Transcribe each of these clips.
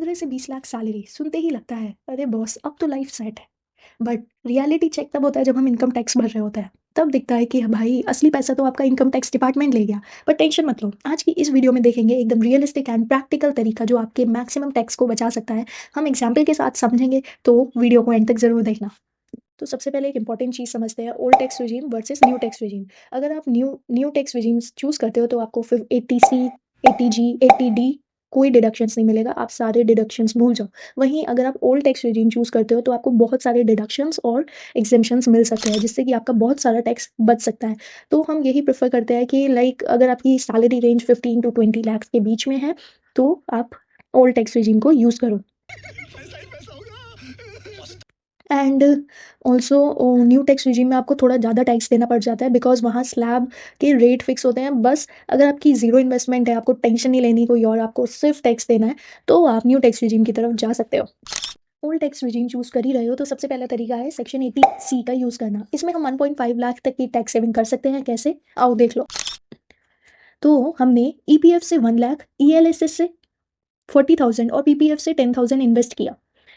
15 से 20 लाख सैलरी सुनते ही लगता है अरे बॉस अब तो लाइफ सेट है। बट रियलिटी चेक तब होता है जब हम इनकम टैक्स भर रहे होते हैं। तब दिखता है कि भाई असली पैसा तो आपका इनकम टैक्स डिपार्टमेंट ले गया। पर टेंशन मत लो, आज की इस वीडियो में देखेंगे एकदम रियलिस्टिक एंड प्रैक्टिकल तरीका जो आपके मैक्सिमम टैक्स को बचा सकता है। हम एग्जाम्पल के साथ समझेंगे तो वीडियो को एंड तक जरूर देखना। तो सबसे पहले एक इंपॉर्टेंट चीज़ समझते हैं, old tax regime versus new tax regime. अगर आप न्यू टैक्स रिजीम चूज करते हो तो आपको फिर 80C 80G 80D कोई डिडक्शंस नहीं मिलेगा, आप सारे डिडक्शंस भूल जाओ। वहीं अगर आप ओल्ड टैक्स रिजीम चूज करते हो तो आपको बहुत सारे डिडक्शंस और एग्जेम्पशंस मिल सकते हैं जिससे कि आपका बहुत सारा टैक्स बच सकता है। तो हम यही प्रेफर करते हैं कि लाइक अगर आपकी सैलरी रेंज 15 to 20 लाख के बीच में है तो आप ओल्ड टैक्स रिजीम को यूज़ करो। And also new tax regime में आपको थोड़ा ज़्यादा टैक्स देना पड़ जाता है बिकॉज वहाँ स्लैब के रेट फिक्स होते हैं। बस अगर आपकी ज़ीरो इन्वेस्टमेंट है, आपको टेंशन नहीं लेनी कोई और, आपको सिर्फ टैक्स देना है, तो आप न्यू टैक्स रिजीम की तरफ जा सकते हो। ओल्ड टैक्स रिजीम चूज कर ही रहे हो तो सबसे पहला तरीका है सेक्शन 80C का यूज़ करना। इसमें हम 1.5 लाख तक की टैक्स सेविंग कर सकते हैं। कैसे, आओ देख लो। तो हमने EPF से 1 लाख, ELSS से 40,000 और PPF से 10,000 इन्वेस्ट किया।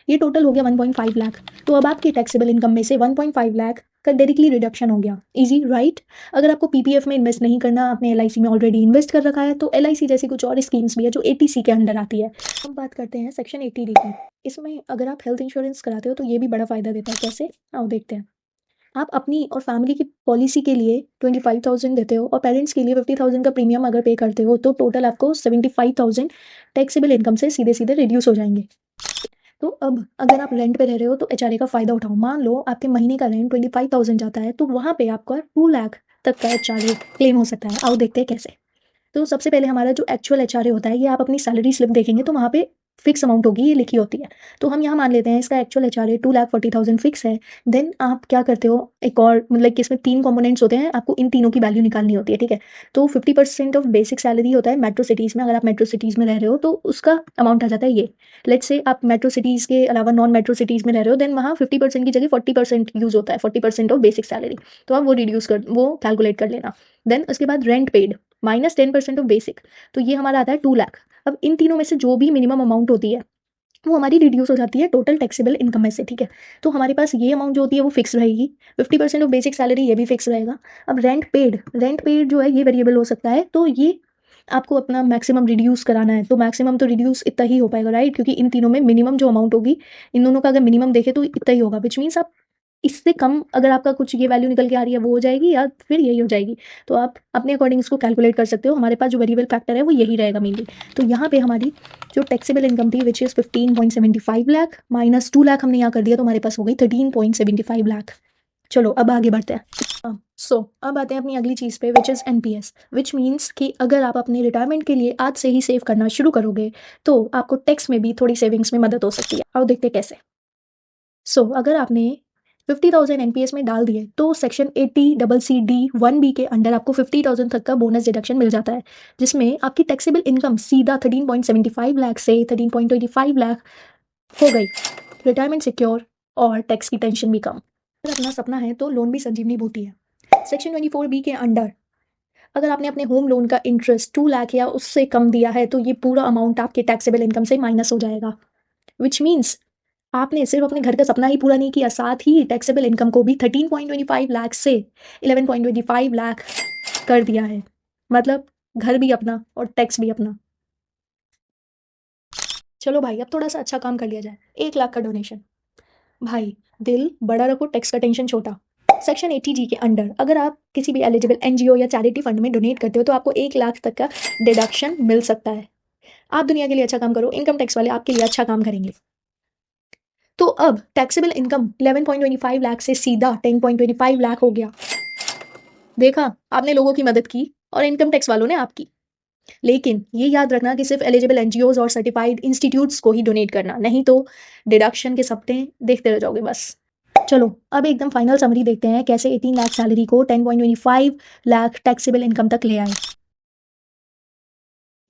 ये टोटल हो गया 1.5 लाख। तो अब आपकी टैक्सेबल इनकम में से 1.5 लाख का डायरेक्टली रिडक्शन हो गया। Easy right. अगर आपको PPF में इन्वेस्ट नहीं करना, आपने LIC में ऑलरेडी इन्वेस्ट कर रखा है, तो LIC जैसी कुछ और स्कीम्स भी है जो 80C के अंडर आती है। हम बात करते हैं सेक्शन 80D की। इसमें अगर आप हेल्थ इंश्योरेंस कराते हो तो ये भी बड़ा फायदा देता है। कैसे, आओ देखते हैं। आप अपनी और फैमिली की पॉलिसी के लिए 25,000 देते हो और पेरेंट्स के लिए 50,000 का प्रीमियम अगर पे करते हो तो टोटल आपको 75,000 टैक्सेबल इनकम से सीधे सीधे रिड्यूस हो जाएंगे। तो अब अगर आप रेंट पे रह रहे हो तो HRA का फायदा उठाओ। मान लो आपके महीने का रेंट 25,000 जाता है तो वहाँ पे आपका 2 लाख तक का HRA क्लेम हो सकता है। आओ देखते हैं कैसे। तो सबसे पहले हमारा जो एक्चुअल HRA होता है, ये आप अपनी सैलरी स्लिप देखेंगे तो वहाँ पे फिक्स अमाउंट होगी, ये लिखी होती है। तो हम यहाँ मान लेते हैं इसका एक्चुअल HRA 2,40,000 फिक्स है। देन आप क्या करते हो, एक और मतलब कि इसमें 3 कंपोनेंट्स होते हैं, आपको इन तीनों की वैल्यू निकालनी होती है। ठीक है, तो 50% ऑफ बेसिक सैलरी होता है मेट्रो सिटीज़ में। अगर आप मेट्रो सिटीज़ में रह रहे हो तो उसका अमाउंट आ जाता है ये। लेट्स से आप मेट्रो सिटीज़ के अलावा नॉन मेट्रो सिटीज़ में रह रहे हो, देन वहाँ 50% की जगह 40% यूज़ होता है, 40% ऑफ बेसिक सैलरी। तो आप वो कैलकुलेट कर लेना। देन उसके बाद रेंट पेड -10% ऑफ बेसिक, तो ये हमारा आता है 2 लाख। अब इन तीनों में से जो भी मिनिमम अमाउंट होती है वो हमारी रिड्यूस हो जाती है टोटल टैक्सेबल इनकम में से। ठीक है, तो हमारे पास ये अमाउंट जो होती है वो फिक्स रहेगी। 50% ऑफ बेसिक सैलरी ये भी फिक्स रहेगा। अब रेंट पेड जो है ये वेरिएबल हो सकता है, तो ये आपको अपना मैक्सिमम रिड्यूस कराना है तो मैक्सिमम तो रिड्यूस इतना ही हो पाएगा, राइट, क्योंकि इन तीनों में मिनिमम जो अमाउंट होगी, इन दोनों का अगर मिनिमम देखें तो इतना ही होगा। विच मीन्स आप इससे कम अगर आपका कुछ ये वैल्यू निकल के आ रही है वो हो जाएगी या फिर यही हो जाएगी, तो आप अपने अकॉर्डिंग इसको कैलकुलेट कर सकते हो। हमारे पास जो वेरिएबल फैक्टर है वो यही रहेगा मेनली। तो यहाँ पे हमारी जो टैक्सेबल इनकम थी which is 15.75 lakh minus 2 lakh हमने यहाँ कर दिया, तो हमारे पास हो गई 13.75 लाख। चलो अब आगे बढ़ते हैं। अब आते हैं अपनी अगली चीज़ पे which is NPS, which means कि अगर आप अपने रिटायरमेंट के लिए आज से ही सेव करना शुरू करोगे तो आपको टैक्स में भी थोड़ी सेविंग्स में मदद हो सकती है। आओ देखते हैं कैसे। अगर आपने 50,000 NPS में डाल दिए तो सेक्शन 80CC D1B के अंडर आपको 50,000 तक का बोनस डिडक्शन मिल जाता है, जिसमें आपकी टैक्सेबल इनकम सीधा 13.75 लाख से 13.25 लाख हो गई। रिटायरमेंट सिक्योर और टैक्स की टेंशन भी कम। अगर अपना सपना है तो लोन भी संजीवनी बूटी है। सेक्शन 24B के अंडर अगर आपने अपने होम लोन का इंटरेस्ट 2 लाख या उससे कम दिया है तो ये पूरा अमाउंट आपके टैक्सेबल इनकम से माइनस हो जाएगा। विच मीन्स आपने सिर्फ अपने घर का सपना ही पूरा नहीं किया, साथ ही टैक्सेबल इनकम को भी 13.25 लाख से 11.25 लाख कर दिया है। मतलब घर भी अपना और टैक्स भी अपना। चलो भाई अब थोड़ा सा अच्छा काम कर लिया जाए। 1 लाख का डोनेशन। भाई दिल बड़ा रखो, टैक्स का टेंशन छोटा। सेक्शन 80G के अंडर अगर आप किसी भी एलिजिबल NGO या चैरिटी फंड में डोनेट करते हो तो आपको 1 लाख तक का डिडक्शन मिल सकता है। आप दुनिया के लिए अच्छा काम करो, इनकम टैक्स वाले आपके लिए अच्छा काम करेंगे। तो अब टैक्सेबल इनकम 11.25 लाख से सीधा 10.25 लाख हो गया। देखा, आपने लोगों की मदद की और इनकम टैक्स वालों ने आपकी। लेकिन ये याद रखना कि सिर्फ एलिजिबल NGOs और सर्टिफाइड इंस्टीट्यूट्स को ही डोनेट करना, नहीं तो डिडक्शन के सपने देखते रह जाओगे बस। चलो अब एकदम फाइनल समरी देखते हैं कैसे 18 लाख सैलरी को 10.25 लाख टैक्सेबल इनकम तक ले आए।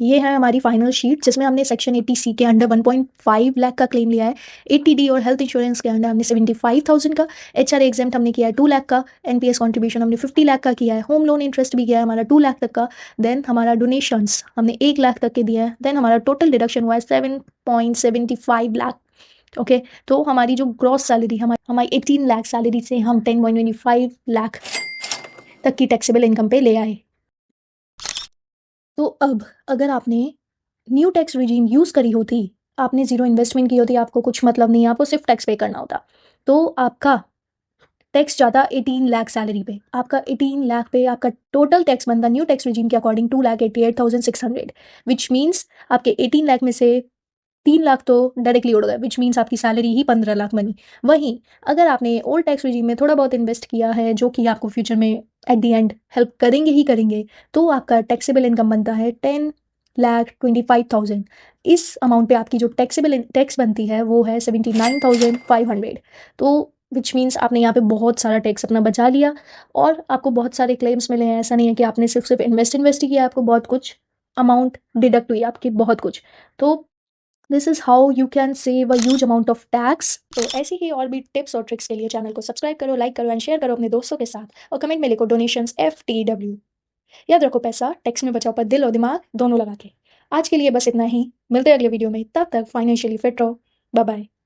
ये है हमारी फाइनल शीट जिसमें हमने सेक्शन 80C के अंडर 1.5 लाख का क्लेम लिया है, 80D और हेल्थ इंश्योरेंस के अंडर हमने 75,000 का, एचआर एग्जाम्प्ट हमने किया है 2 लाख का, एनपीएस कंट्रीब्यूशन हमने 50 लाख का किया है, होम लोन इंटरेस्ट भी किया है हमारा 2 लाख तक का, देन हमारा डोनेशंस हमने 1 लाख तक के दिए हैं, देन हमारा टोटल डिडक्शन हुआ है 7.75 लाख। ओके, तो हमारी जो ग्रॉस सैलरी हमारी 18 लाख सैलरी से हम 10.25 लाख तक की टैक्सेबल इनकम पे ले आए। तो अब अगर आपने न्यू टैक्स रिजीम यूज़ करी होती, आपने ज़ीरो इन्वेस्टमेंट की होती, आपको कुछ मतलब नहीं है, आपको सिर्फ टैक्स पे करना होता, तो आपका टैक्स जाता 18 लाख सैलरी पे। आपका 18 लाख पे आपका टोटल टैक्स बनता न्यू टैक्स रिजीम के अकॉर्डिंग 2,88,600, विच मीन्स आपके 18 लाख में से 3 लाख तो डायरेक्टली उड़ गए, विच मीन्स आपकी सैलरी ही 15 लाख बनी। वहीं अगर आपने ओल्ड टैक्स रिजीम में थोड़ा बहुत इन्वेस्ट किया है जो कि आपको फ्यूचर में एट द एंड हेल्प करेंगे ही करेंगे, तो आपका टैक्सेबल इनकम बनता है 10,25,000। इस अमाउंट पे आपकी जो टैक्सेबल टैक्स बनती है वो है 79,500। तो विच मीन्स आपने यहाँ पे बहुत सारा टैक्स अपना बचा लिया और आपको बहुत सारे क्लेम्स मिले हैं। ऐसा नहीं है कि आपने सिर्फ सिर्फ इन्वेस्ट ही किया, आपको बहुत कुछ अमाउंट डिडक्ट हुई आपकी, बहुत कुछ। तो this is how you can save a huge amount of tax. तो ऐसी ही और भी टिप्स और ट्रिक्स के लिए चैनल को सब्सक्राइब करो, लाइक करो एंड शेयर करो अपने दोस्तों के साथ, और कमेंट में लिखो डोनेशंस FTW। याद रखो, पैसा टैक्स में बचाओ पर दिल और दिमाग दोनों लगा के। आज के लिए बस इतना ही, मिलते हैं अगले वीडियो में, तब तक फाइनेंशियली फिट रहो। Bye bye.